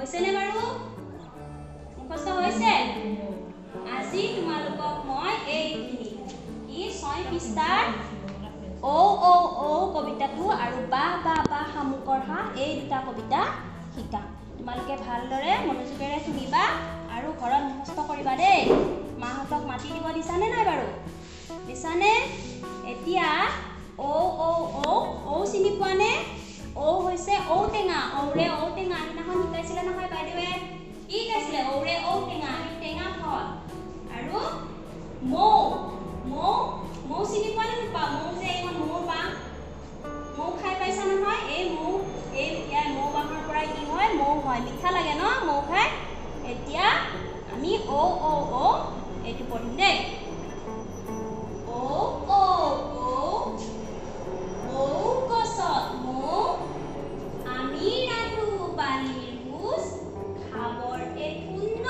হৈছেনে বাৰু মুখস্থ হৈছে আজি তোমালোকক মই এইখিনি কি 6 পৃষ্ঠাৰ ঔ ঔ ঔ কবিতাটো আৰু বা বা বা শামুকৰ হাঁহ এই দুটা কবিতা শিকাম তোমালোকে ভালদৰে মনোযোগেৰে শুনিবা আৰু ঘৰত মুখস্থ কৰিবা দেই মাহঁতক মাতি দিব দিছানে নাই বাৰু দিছানে এতিয়া ঔ ঔ ঔ ঔ চিনি পোৱানে ঔ হৈছে ঔটেঙা ঔৰে ঔটেঙা সিদিনাখন শিকাইছিলে নহয় বাইদেৱে কি শিকাইছিলে ঔৰে ঔটেঙা টেঙা ফল আৰু মৌ মৌ মৌ চিনি পোৱা নে নোপোৱা মৌ যে এইখন মৌ বাঁহ মৌ খাই পাইছা নহয় এই মৌ মৌ বাঁহৰ পৰা কি হয় মৌ হয় মিঠা লাগে ন মৌ খাই এতিয়া আমি ঔ ঔ ঔ এইটো পঢ়িম দেই ঔ ঔ ঔ ঔ গছত মৌ আমি ৰান্ধো বালিৰ ভোজ খাবৰ একো ন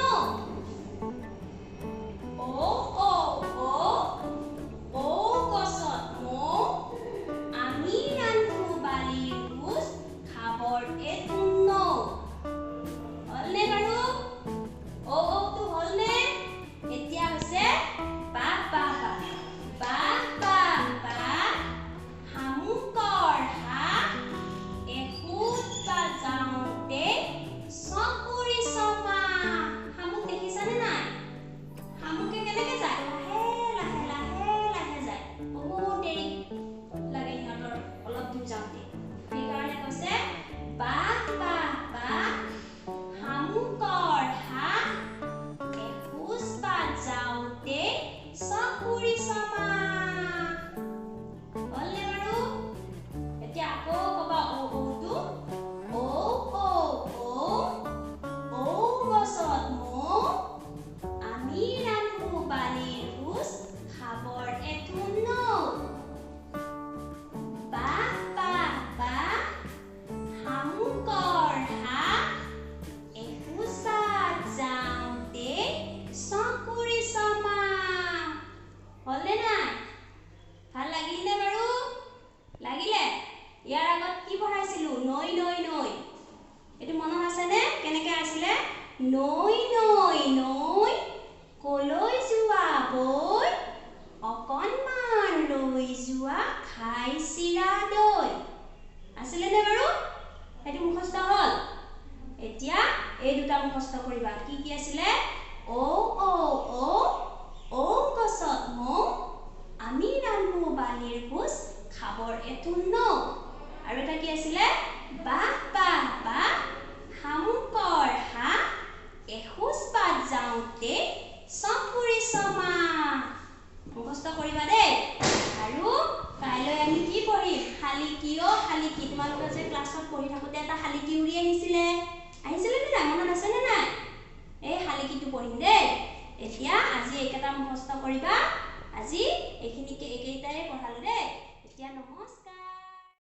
ঔ ঔ ঔ ঔ গছত মৌ আমি ৰান্ধো বালিৰ ভোজ খাবৰ একো ন হ'লনে বাৰু ঔ ঔটো হ'লনে এতিয়া হৈছে বা বা বা বা বা শামুকৰ হাঁহ এখোজ যাওঁতে চকুৰি চমা শামুক দেখিছানে নাই শামুকে কেনেকে যায় লাহে লাহে লাহে লাহে যায় বহুত দেৰি লাগে সিহঁতৰ অলপ দূৰ যাওঁতে সেইকাৰণে কৈছে বাহ বাহ বাহ শামুকৰ হাঁহ এখোজ যাওঁতে চকুৰি চমা হ'লনে বাৰু এতিয়া আকৌ ক'বা ঔ ঔটো ঔ ঔ ঔ ঔ গছত মৌ আমি ৰান্ধো বালিৰ ভোজ খাবৰ একো ন বাহ বাহ বাহ শামুকৰ হাঁহ এখোজ যাওঁতে চকুৰি চমা হ'লনে নাই ভাল লাগিলনে বাৰু লাগিলে ইয়াৰ আগত কি পঢ়াইছিলো নৈ নৈ নৈ এইটো মনত আছেনে কেনেকৈ আছিলে নৈ নৈ নৈ কলৈ যোৱা বৈ অকণমান লৈ যোৱা খাই চিৰা দৈ আছিলেনে বাৰু সেইটো মুখস্থ হ'ল এতিয়া এই দুটা মুখস্থ কৰিবা কি কি আছিলে ঔ ঔ ঔ ঔ গছত মৌ আমি ৰান্ধো বালিৰ ভোজ খাবৰ একো ন আৰু এটা কি আছিলে বাহ